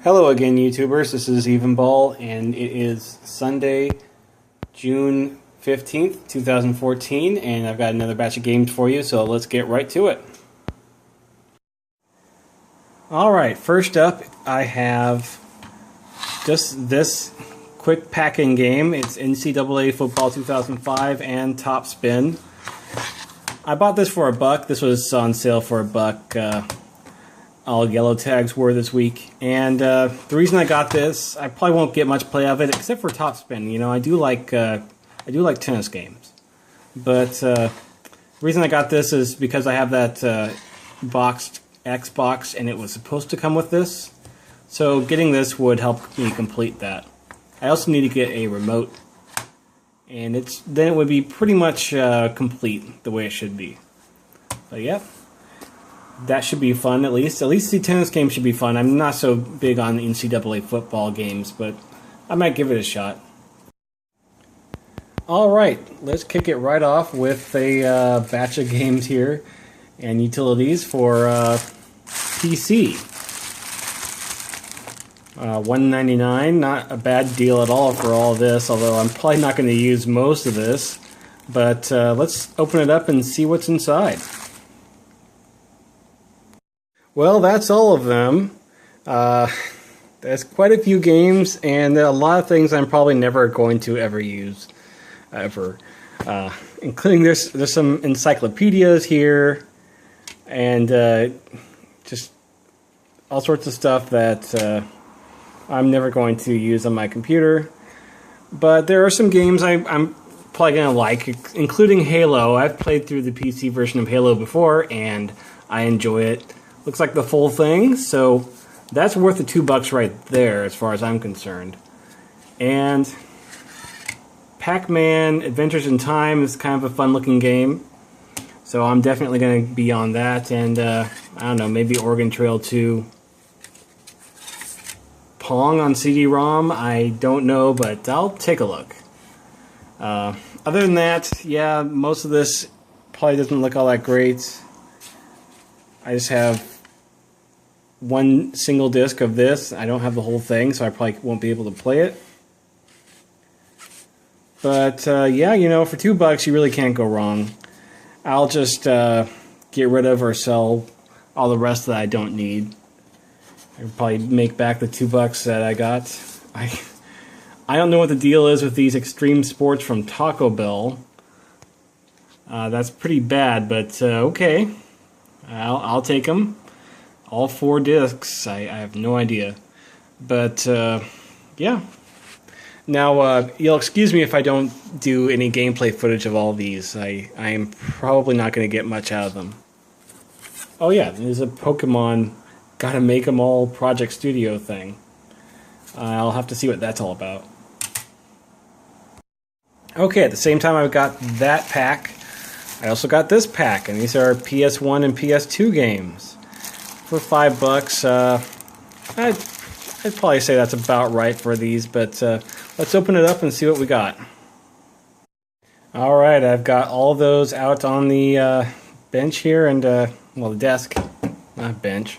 Hello again, YouTubers. This is Syphon Ball, and it is Sunday, June 15th, 2014, and I've got another batch of games for you, so let's get right to it. Alright, first up, I have just this quick pack-in game. It's NCAA Football 2005 and Topspin. I bought this for $1. This was on sale for $1. All yellow tags were this week, and the reason I got this, I probably won't get much play of it except for Topspin. You know, I do like tennis games, but the reason I got this is because I have that boxed Xbox, and it was supposed to come with this, so getting this would help me complete that. I also need to get a remote, and then it would be pretty much complete the way it should be. But yeah. That should be fun, at least. At least the tennis game should be fun. I'm not so big on NCAA football games, but I might give it a shot. Alright, let's kick it right off with a batch of games here and utilities for PC. $1.99, not a bad deal at all for all this, although I'm probably not going to use most of this. But let's open it up and see what's inside. Well, that's all of them. There's quite a few games, and a lot of things I'm probably never going to ever use, ever. Including there's some encyclopedias here, and just all sorts of stuff that I'm never going to use on my computer. But there are some games I'm probably going to like, including Halo. I've played through the PC version of Halo before, and I enjoy it. Looks like the full thing, so that's worth the $2 right there as far as I'm concerned. And Pac-Man Adventures in Time is kind of a fun looking game, so I'm definitely going to be on that. And I don't know, maybe Oregon Trail 2. Pong on CD-ROM, I don't know, but I'll take a look. Other than that, yeah, most of this probably doesn't look all that great. I just have one single disc of this. I don't have the whole thing, so I probably won't be able to play it. But yeah, you know, for $2 you really can't go wrong. I'll just get rid of or sell all the rest that I don't need. I'll probably make back the $2 that I got. I don't know what the deal is with these extreme sports from Taco Bell. That's pretty bad, but okay. I'll take them. All 4 discs. I have no idea. But, yeah. Now, you'll excuse me if I don't do any gameplay footage of all these. I am probably not going to get much out of them. Oh yeah, there's a Pokemon Gotta Make 'em All Project Studio thing. I'll have to see what that's all about. Okay, at the same time I've got that pack, I also got this pack, and these are PS1 and PS2 games. For $5, I'd probably say that's about right for these, but let's open it up and see what we got. Alright, I've got all those out on the bench here, and, well, the desk, not bench.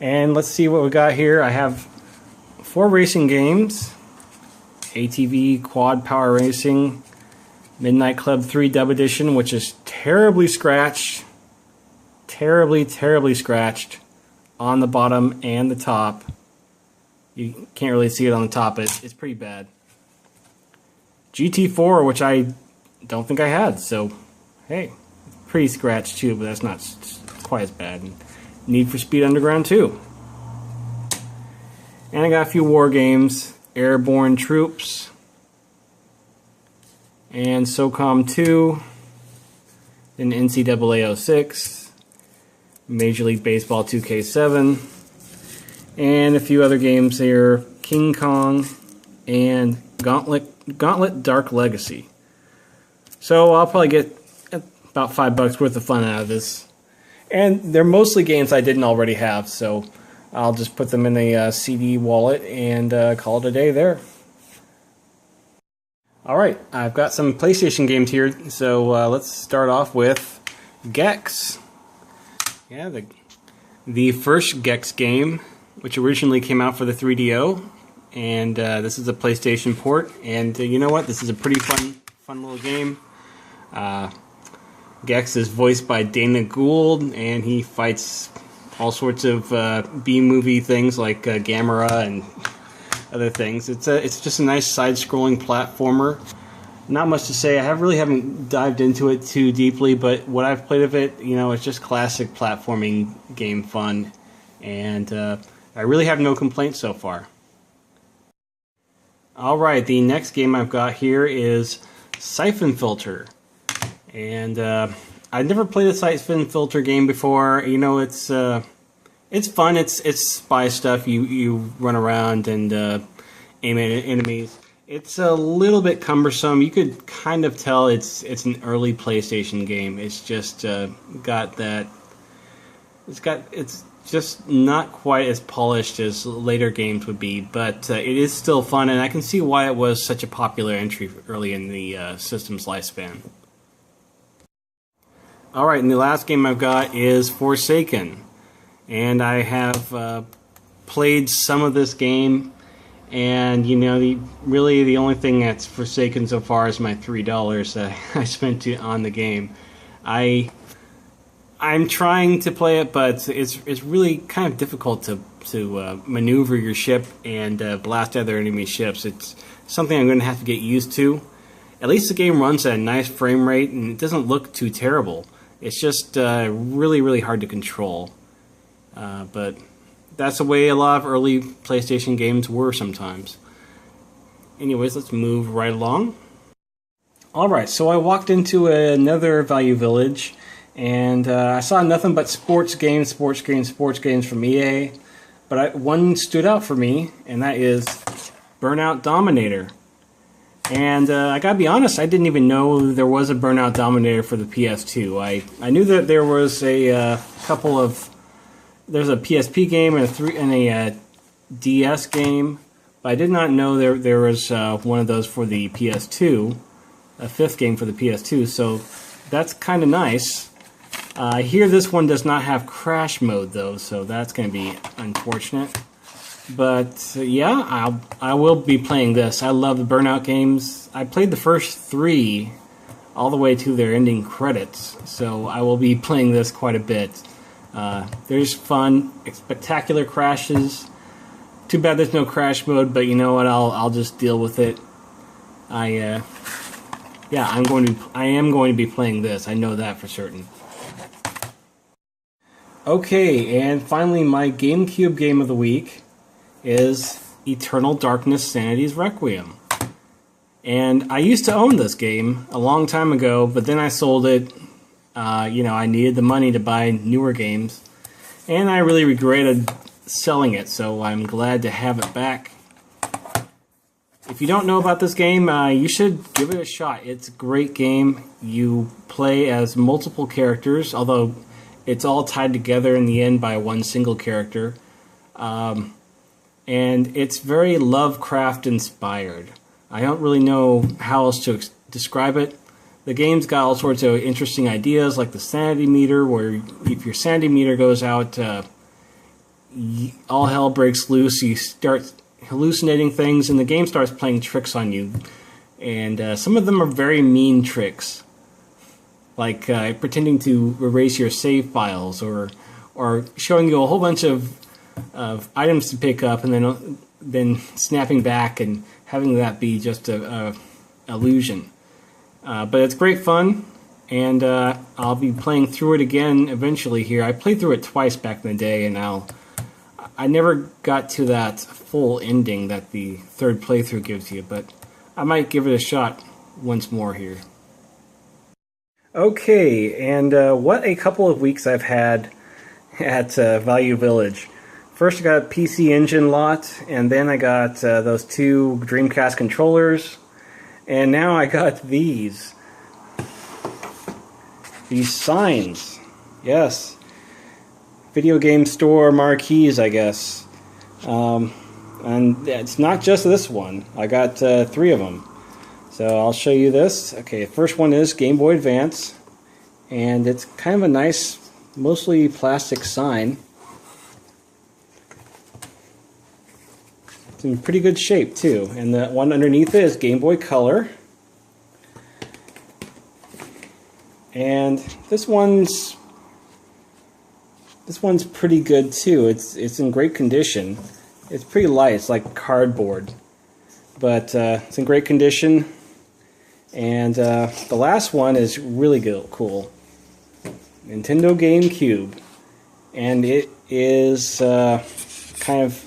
And let's see what we got here. I have 4 racing games. ATV Quad Power Racing, Midnight Club 3 Dub Edition, which is terribly scratched. Terribly scratched on the bottom and the top. You can't really see it on the top, but it's pretty bad. GT4, which I don't think I had, so hey, pretty scratched too, but that's not quite as bad. And Need for Speed Underground 2. And I got a few war games, Airborne Troops, and SOCOM 2, then NCAA 06, Major League Baseball 2K7, and a few other games here, King Kong and Gauntlet Dark Legacy. So I'll probably get about $5 worth of fun out of this. And they're mostly games I didn't already have, so I'll just put them in a CD wallet and call it a day there. Alright, I've got some PlayStation games here, so let's start off with Gex. Yeah, the first Gex game which originally came out for the 3DO, and this is a PlayStation port. And you know what? This is a pretty fun little game. Gex is voiced by Dana Gould, and he fights all sorts of B-movie things like Gamera and other things. It's just a nice side-scrolling platformer. Not much to say. I really haven't dived into it too deeply, but what I've played of it, you know, it's just classic platforming game fun, and I really have no complaints so far. Alright, the next game I've got here is Syphon Filter. And I've never played a Syphon Filter game before. You know, it's fun. It's spy stuff. You run around and aim at enemies. It's a little bit cumbersome. You could kind of tell it's an early PlayStation game. It's just got that. It's just not quite as polished as later games would be, but it is still fun, and I can see why it was such a popular entry early in the system's lifespan. Alright, and the last game I've got is Forsaken, and I have played some of this game, and you know, really the only thing that's Forsaken so far is my $3 that I spent on the game. I'm trying to play it, but it's really kind of difficult to maneuver your ship and blast other enemy ships. It's something I'm going to have to get used to. At least the game runs at a nice frame rate, and it doesn't look too terrible. It's just really hard to control. But that's the way a lot of early PlayStation games were sometimes. Anyways, let's move right along. Alright, so I walked into another Value Village, and I saw nothing but sports games from EA. But one stood out for me, and that is Burnout Dominator. And I gotta be honest, I didn't even know there was a Burnout Dominator for the PS2. I knew that there was a couple of... There's a PSP game and a DS game, but I did not know there was one of those for the PS2, a fifth game for the PS2, so that's kind of nice. I hear this one does not have crash mode though, so that's going to be unfortunate. But yeah, I will be playing this. I love the Burnout games. I played the first 3 all the way to their ending credits, so I will be playing this quite a bit. There's fun, spectacular crashes. Too bad there's no crash mode, but you know what? I'll just deal with it. I am going to be playing this. I know that for certain. Okay, and finally, my GameCube game of the week is Eternal Darkness: Sanity's Requiem. And I used to own this game a long time ago, but then I sold it. You know, I needed the money to buy newer games, and I really regretted selling it, so I'm glad to have it back. If you don't know about this game, you should give it a shot. It's a great game. You play as multiple characters, although it's all tied together in the end by one single character. And it's very Lovecraft inspired. I don't really know how else to describe it. The game's got all sorts of interesting ideas, like the sanity meter, where if your sanity meter goes out, all hell breaks loose. You start hallucinating things, and the game starts playing tricks on you. And some of them are very mean tricks, like pretending to erase your save files, or showing you a whole bunch of items to pick up, and then snapping back and having that be just a illusion. But it's great fun, and I'll be playing through it again eventually here. I played through it twice back in the day, and I never got to that full ending that the third playthrough gives you, but I might give it a shot once more here. Okay, and what a couple of weeks I've had at Value Village. First I got a PC Engine lot, and then I got those 2 Dreamcast controllers, and now I got these signs. Yes. Video game store marquees, I guess. And it's not just this one. I got 3 of them. So I'll show you this. Okay, the first one is Game Boy Advance, and it's kind of a nice, mostly plastic sign. It's in pretty good shape too. And the one underneath it is Game Boy Color. And this one's pretty good too. It's in great condition. It's pretty light. It's like cardboard, but it's in great condition. And the last one is really good, cool. Nintendo Gamecube, and it is kind of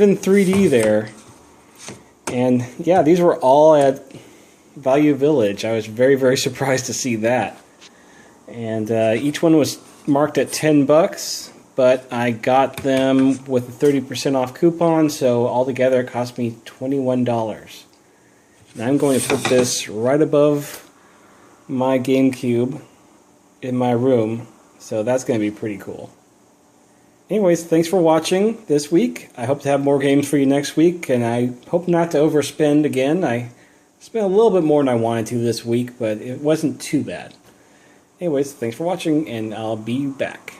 in 3D there. And yeah, these were all at Value Village. I was very, very surprised to see that. And each one was marked at $10, but I got them with a 30% off coupon, so altogether it cost me $21. And I'm going to put this right above my GameCube in my room, so that's going to be pretty cool. Anyways, thanks for watching this week. I hope to have more games for you next week, and I hope not to overspend again. I spent a little bit more than I wanted to this week, but it wasn't too bad. Anyways, thanks for watching, and I'll be back.